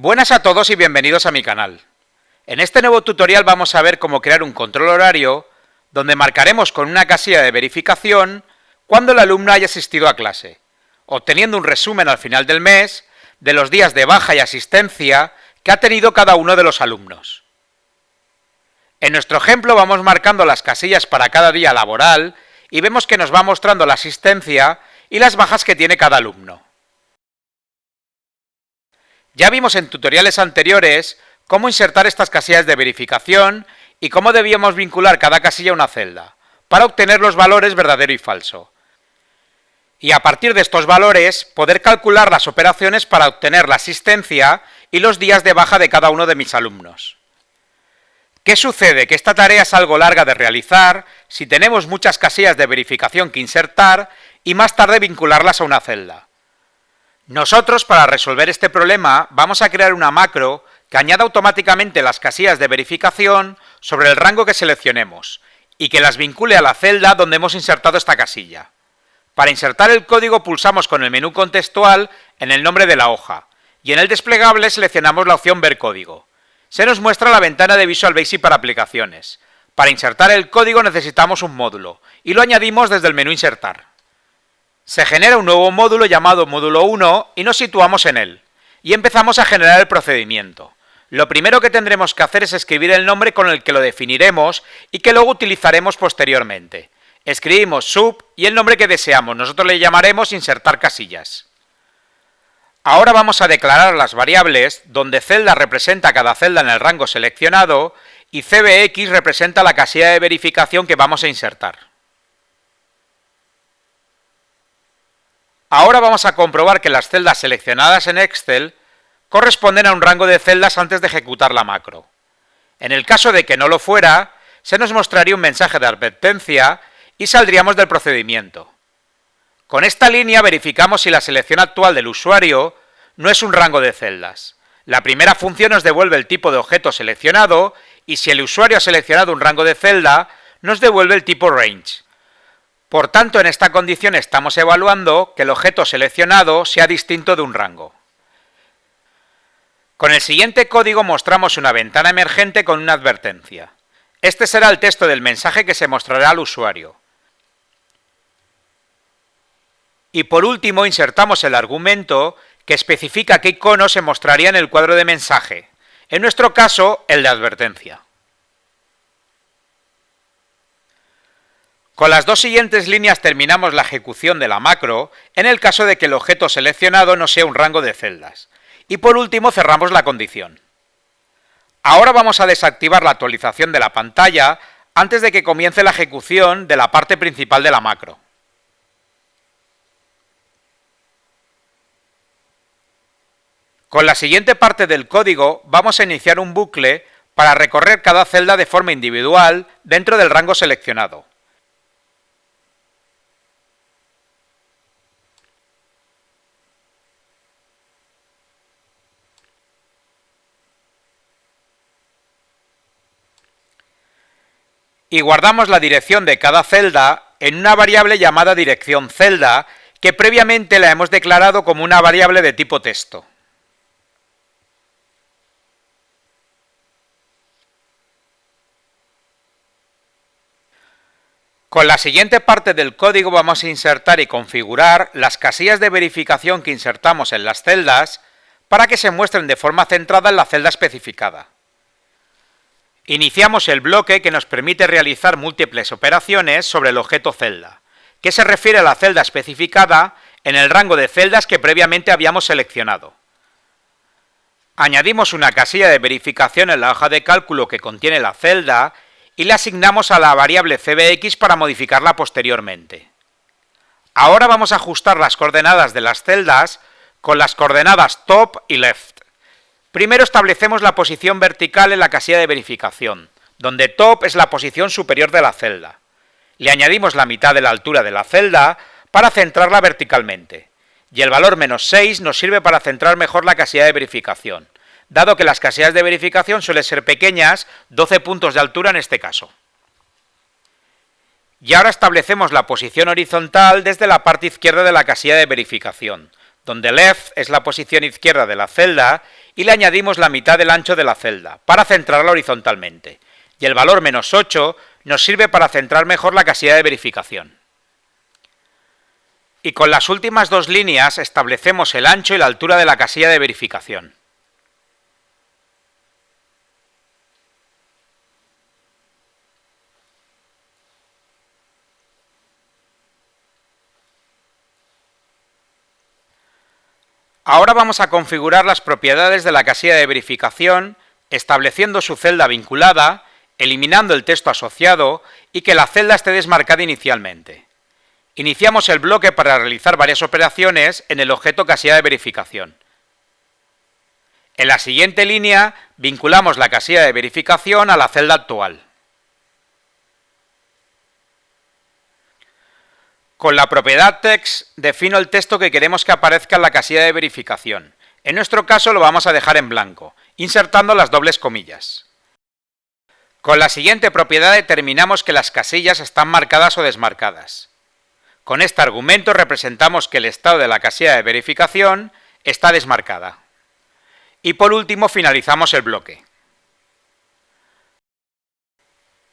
Buenas a todos y bienvenidos a mi canal. En este nuevo tutorial vamos a ver cómo crear un control horario donde marcaremos con una casilla de verificación cuando el alumno haya asistido a clase, obteniendo un resumen al final del mes de los días de baja y asistencia que ha tenido cada uno de los alumnos. En nuestro ejemplo vamos marcando las casillas para cada día laboral y vemos que nos va mostrando la asistencia y las bajas que tiene cada alumno. Ya vimos en tutoriales anteriores cómo insertar estas casillas de verificación y cómo debíamos vincular cada casilla a una celda, para obtener los valores verdadero y falso. Y a partir de estos valores, poder calcular las operaciones para obtener la asistencia y los días de baja de cada uno de mis alumnos. ¿Qué sucede? Que esta tarea es algo larga de realizar si tenemos muchas casillas de verificación que insertar y más tarde vincularlas a una celda. Nosotros, para resolver este problema, vamos a crear una macro que añada automáticamente las casillas de verificación sobre el rango que seleccionemos y que las vincule a la celda donde hemos insertado esta casilla. Para insertar el código pulsamos con el menú contextual en el nombre de la hoja y en el desplegable seleccionamos la opción Ver código. Se nos muestra la ventana de Visual Basic para aplicaciones. Para insertar el código necesitamos un módulo y lo añadimos desde el menú Insertar. Se genera un nuevo módulo llamado módulo 1 y nos situamos en él, y empezamos a generar el procedimiento. Lo primero que tendremos que hacer es escribir el nombre con el que lo definiremos y que luego utilizaremos posteriormente. Escribimos sub y el nombre que deseamos, nosotros le llamaremos insertar casillas. Ahora vamos a declarar las variables donde celda representa cada celda en el rango seleccionado y cbx representa la casilla de verificación que vamos a insertar. Ahora vamos a comprobar que las celdas seleccionadas en Excel corresponden a un rango de celdas antes de ejecutar la macro. En el caso de que no lo fuera, se nos mostraría un mensaje de advertencia y saldríamos del procedimiento. Con esta línea verificamos si la selección actual del usuario no es un rango de celdas. La primera función nos devuelve el tipo de objeto seleccionado y si el usuario ha seleccionado un rango de celda, nos devuelve el tipo range. Por tanto, en esta condición estamos evaluando que el objeto seleccionado sea distinto de un rango. Con el siguiente código mostramos una ventana emergente con una advertencia. Este será el texto del mensaje que se mostrará al usuario. Y por último insertamos el argumento que especifica qué icono se mostraría en el cuadro de mensaje, en nuestro caso el de advertencia. Con las dos siguientes líneas terminamos la ejecución de la macro en el caso de que el objeto seleccionado no sea un rango de celdas. Y por último cerramos la condición. Ahora vamos a desactivar la actualización de la pantalla antes de que comience la ejecución de la parte principal de la macro. Con la siguiente parte del código vamos a iniciar un bucle para recorrer cada celda de forma individual dentro del rango seleccionado. Y guardamos la dirección de cada celda en una variable llamada dirección celda, que previamente la hemos declarado como una variable de tipo texto. Con la siguiente parte del código vamos a insertar y configurar las casillas de verificación que insertamos en las celdas para que se muestren de forma centrada en la celda especificada. Iniciamos el bloque que nos permite realizar múltiples operaciones sobre el objeto celda, que se refiere a la celda especificada en el rango de celdas que previamente habíamos seleccionado. Añadimos una casilla de verificación en la hoja de cálculo que contiene la celda y la asignamos a la variable cbx para modificarla posteriormente. Ahora vamos a ajustar las coordenadas de las celdas con las coordenadas top y left. Primero establecemos la posición vertical en la casilla de verificación, donde top es la posición superior de la celda. Le añadimos la mitad de la altura de la celda para centrarla verticalmente, y el valor -6 nos sirve para centrar mejor la casilla de verificación, dado que las casillas de verificación suelen ser pequeñas, 12 puntos de altura en este caso. Y ahora establecemos la posición horizontal desde la parte izquierda de la casilla de verificación, donde left es la posición izquierda de la celda y le añadimos la mitad del ancho de la celda, para centrarla horizontalmente, y el valor -8 nos sirve para centrar mejor la casilla de verificación. Y con las últimas dos líneas establecemos el ancho y la altura de la casilla de verificación. Ahora vamos a configurar las propiedades de la casilla de verificación, estableciendo su celda vinculada, eliminando el texto asociado y que la celda esté desmarcada inicialmente. Iniciamos el bloque para realizar varias operaciones en el objeto casilla de verificación. En la siguiente línea vinculamos la casilla de verificación a la celda actual. Con la propiedad text defino el texto que queremos que aparezca en la casilla de verificación. En nuestro caso lo vamos a dejar en blanco, insertando las dobles comillas. Con la siguiente propiedad determinamos que las casillas están marcadas o desmarcadas. Con este argumento representamos que el estado de la casilla de verificación está desmarcada. Y por último finalizamos el bloque.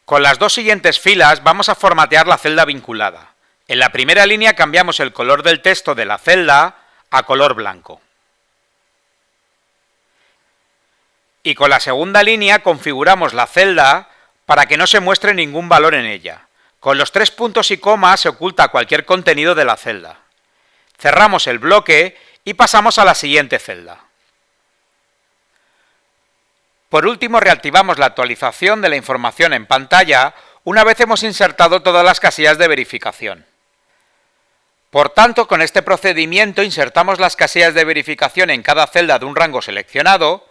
Con las dos siguientes filas vamos a formatear la celda vinculada. En la primera línea cambiamos el color del texto de la celda a color blanco. Y con la segunda línea configuramos la celda para que no se muestre ningún valor en ella. Con los 3 puntos y comas se oculta cualquier contenido de la celda. Cerramos el bloque y pasamos a la siguiente celda. Por último, reactivamos la actualización de la información en pantalla una vez hemos insertado todas las casillas de verificación. Por tanto, con este procedimiento insertamos las casillas de verificación en cada celda de un rango seleccionado,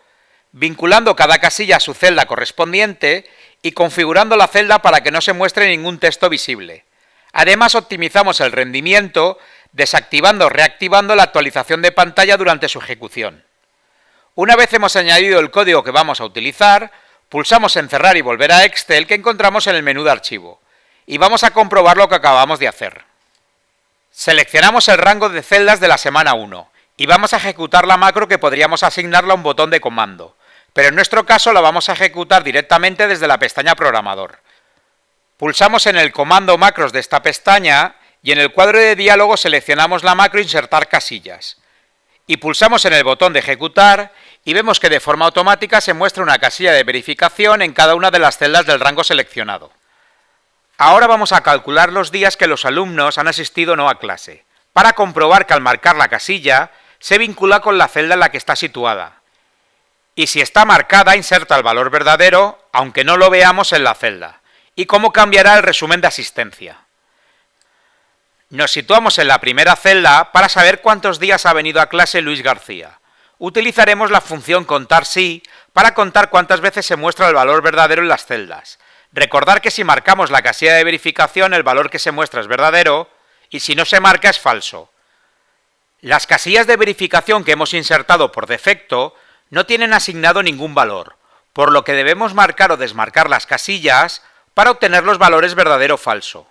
vinculando cada casilla a su celda correspondiente y configurando la celda para que no se muestre ningún texto visible. Además, optimizamos el rendimiento desactivando o reactivando la actualización de pantalla durante su ejecución. Una vez hemos añadido el código que vamos a utilizar, pulsamos en Cerrar y volver a Excel que encontramos en el menú de archivo y vamos a comprobar lo que acabamos de hacer. Seleccionamos el rango de celdas de la semana 1 y vamos a ejecutar la macro que podríamos asignarle a un botón de comando, pero en nuestro caso la vamos a ejecutar directamente desde la pestaña Programador. Pulsamos en el comando Macros de esta pestaña y en el cuadro de diálogo seleccionamos la macro Insertar casillas. Y pulsamos en el botón de Ejecutar y vemos que de forma automática se muestra una casilla de verificación en cada una de las celdas del rango seleccionado. Ahora vamos a calcular los días que los alumnos han asistido o no a clase, para comprobar que al marcar la casilla se vincula con la celda en la que está situada. Y si está marcada, inserta el valor verdadero, aunque no lo veamos en la celda. Y cómo cambiará el resumen de asistencia. Nos situamos en la primera celda para saber cuántos días ha venido a clase Luis García. Utilizaremos la función contar sí para contar cuántas veces se muestra el valor verdadero en las celdas. Recordar que si marcamos la casilla de verificación el valor que se muestra es verdadero y si no se marca es falso. Las casillas de verificación que hemos insertado por defecto no tienen asignado ningún valor, por lo que debemos marcar o desmarcar las casillas para obtener los valores verdadero o falso.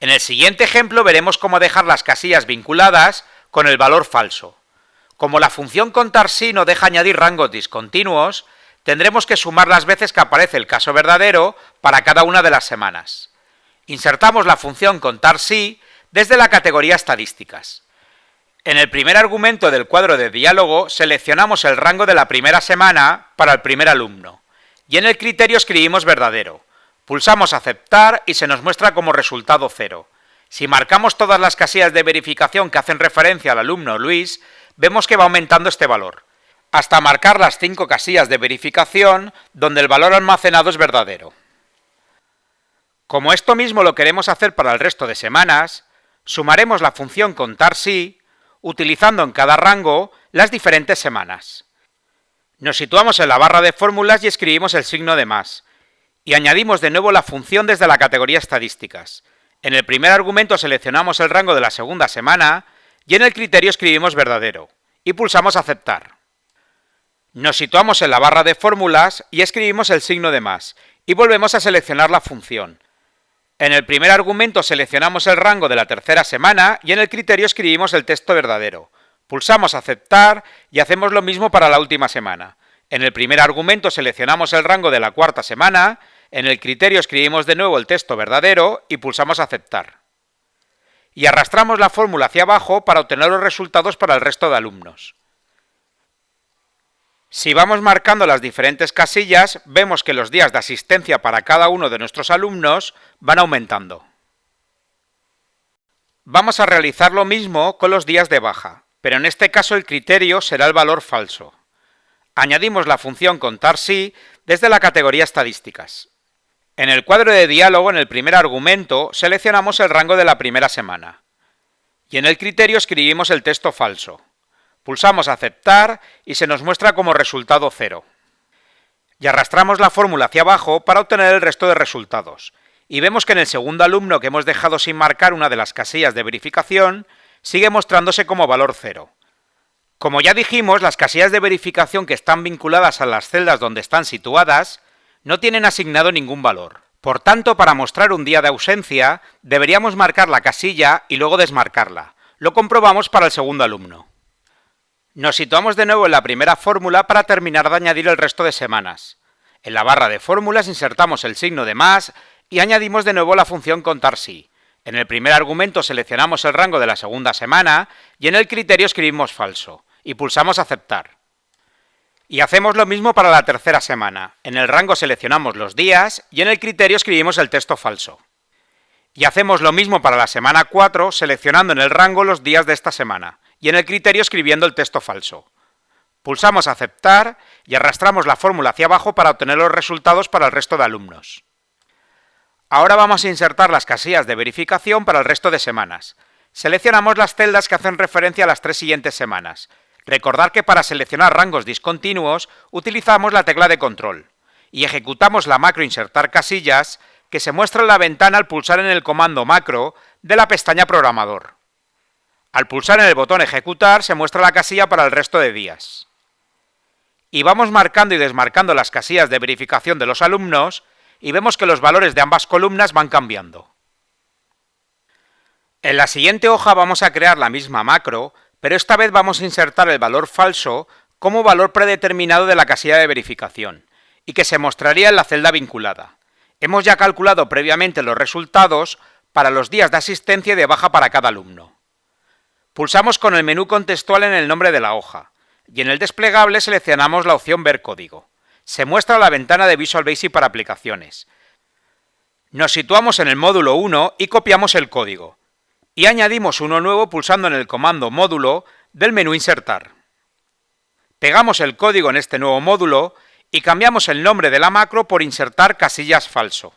En el siguiente ejemplo veremos cómo dejar las casillas vinculadas con el valor falso. Como la función contar sí no deja añadir rangos discontinuos, tendremos que sumar las veces que aparece el caso verdadero para cada una de las semanas. Insertamos la función contar sí desde la categoría estadísticas. En el primer argumento del cuadro de diálogo seleccionamos el rango de la primera semana para el primer alumno y en el criterio escribimos verdadero. Pulsamos aceptar y se nos muestra como resultado 0. Si marcamos todas las casillas de verificación que hacen referencia al alumno Luis, vemos que va aumentando este valor, hasta marcar las 5 casillas de verificación donde el valor almacenado es verdadero. Como esto mismo lo queremos hacer para el resto de semanas, sumaremos la función contar sí, utilizando en cada rango las diferentes semanas. Nos situamos en la barra de fórmulas y escribimos el signo de más, y añadimos de nuevo la función desde la categoría estadísticas. En el primer argumento seleccionamos el rango de la segunda semana y en el criterio escribimos verdadero, y pulsamos aceptar. Nos situamos en la barra de fórmulas y escribimos el signo de más, y volvemos a seleccionar la función. En el primer argumento seleccionamos el rango de la tercera semana y en el criterio escribimos el texto verdadero. Pulsamos aceptar y hacemos lo mismo para la última semana. En el primer argumento seleccionamos el rango de la cuarta semana, en el criterio escribimos de nuevo el texto verdadero y pulsamos aceptar. Y arrastramos la fórmula hacia abajo para obtener los resultados para el resto de alumnos. Si vamos marcando las diferentes casillas, vemos que los días de asistencia para cada uno de nuestros alumnos van aumentando. Vamos a realizar lo mismo con los días de baja, pero en este caso el criterio será el valor falso. Añadimos la función contar sí desde la categoría estadísticas. En el cuadro de diálogo, en el primer argumento, seleccionamos el rango de la primera semana. Y en el criterio escribimos el texto falso. Pulsamos aceptar y se nos muestra como resultado 0. Y arrastramos la fórmula hacia abajo para obtener el resto de resultados. Y vemos que en el segundo alumno que hemos dejado sin marcar una de las casillas de verificación, sigue mostrándose como valor 0. Como ya dijimos, las casillas de verificación que están vinculadas a las celdas donde están situadas no tienen asignado ningún valor. Por tanto, para mostrar un día de ausencia, deberíamos marcar la casilla y luego desmarcarla. Lo comprobamos para el segundo alumno. Nos situamos de nuevo en la primera fórmula para terminar de añadir el resto de semanas. En la barra de fórmulas insertamos el signo de más y añadimos de nuevo la función contar sí. En el primer argumento seleccionamos el rango de la segunda semana y en el criterio escribimos falso y pulsamos aceptar. Y hacemos lo mismo para la tercera semana. En el rango seleccionamos los días y en el criterio escribimos el texto falso. Y hacemos lo mismo para la semana 4, seleccionando en el rango los días de esta semana y en el criterio escribiendo el texto falso. Pulsamos aceptar y arrastramos la fórmula hacia abajo para obtener los resultados para el resto de alumnos. Ahora vamos a insertar las casillas de verificación para el resto de semanas. Seleccionamos las celdas que hacen referencia a las 3 siguientes semanas. Recordad que para seleccionar rangos discontinuos utilizamos la tecla de control y ejecutamos la macro insertar casillas que se muestra en la ventana al pulsar en el comando macro de la pestaña programador. Al pulsar en el botón ejecutar se muestra la casilla para el resto de días. Y vamos marcando y desmarcando las casillas de verificación de los alumnos y vemos que los valores de ambas columnas van cambiando. En la siguiente hoja vamos a crear la misma macro, pero esta vez vamos a insertar el valor falso como valor predeterminado de la casilla de verificación y que se mostraría en la celda vinculada. Hemos ya calculado previamente los resultados para los días de asistencia y de baja para cada alumno. Pulsamos con el menú contextual en el nombre de la hoja y en el desplegable seleccionamos la opción Ver código. Se muestra la ventana de Visual Basic para aplicaciones. Nos situamos en el módulo 1 y copiamos el código. Y añadimos uno nuevo pulsando en el comando módulo del menú insertar. Pegamos el código en este nuevo módulo y cambiamos el nombre de la macro por insertar casillas falso.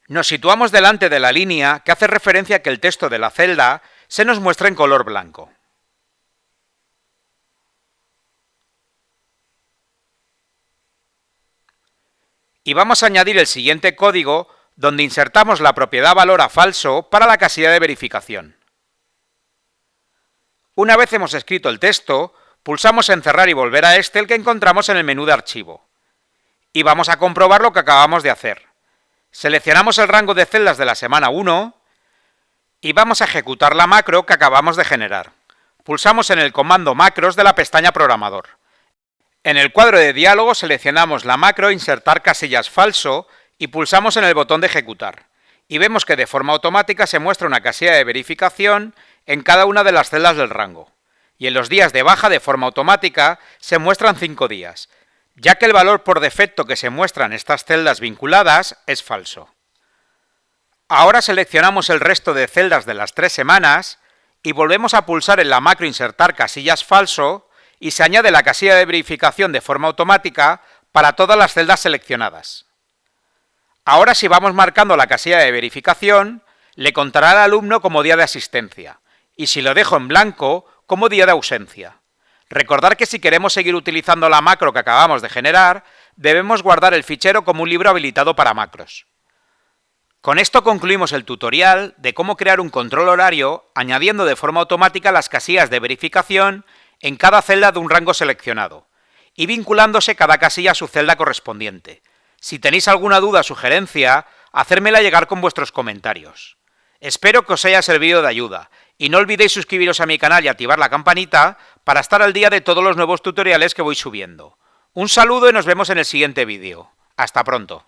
Nos situamos delante de la línea que hace referencia a que el texto de la celda se nos muestra en color blanco. Y vamos a añadir el siguiente código donde insertamos la propiedad valor a falso para la casilla de verificación. Una vez hemos escrito el texto, pulsamos en cerrar y volver a el que encontramos en el menú de archivo. Y vamos a comprobar lo que acabamos de hacer. Seleccionamos el rango de celdas de la semana 1 y vamos a ejecutar la macro que acabamos de generar. Pulsamos en el comando macros de la pestaña programador. En el cuadro de diálogo seleccionamos la macro insertar casillas falso y pulsamos en el botón de ejecutar. Y vemos que de forma automática se muestra una casilla de verificación en cada una de las celdas del rango. Y en los días de baja de forma automática se muestran 5 días, ya que el valor por defecto que se muestra en estas celdas vinculadas es falso. Ahora seleccionamos el resto de celdas de las 3 semanas y volvemos a pulsar en la macro insertar casillas falso y se añade la casilla de verificación de forma automática para todas las celdas seleccionadas. Ahora si vamos marcando la casilla de verificación, le contará al alumno como día de asistencia y si lo dejo en blanco, como día de ausencia. Recordad que si queremos seguir utilizando la macro que acabamos de generar, debemos guardar el fichero como un libro habilitado para macros. Con esto concluimos el tutorial de cómo crear un control horario añadiendo de forma automática las casillas de verificación en cada celda de un rango seleccionado y vinculándose cada casilla a su celda correspondiente. Si tenéis alguna duda o sugerencia, hacérmela llegar con vuestros comentarios. Espero que os haya servido de ayuda y no olvidéis suscribiros a mi canal y activar la campanita para estar al día de todos los nuevos tutoriales que voy subiendo. Un saludo y nos vemos en el siguiente vídeo. Hasta pronto.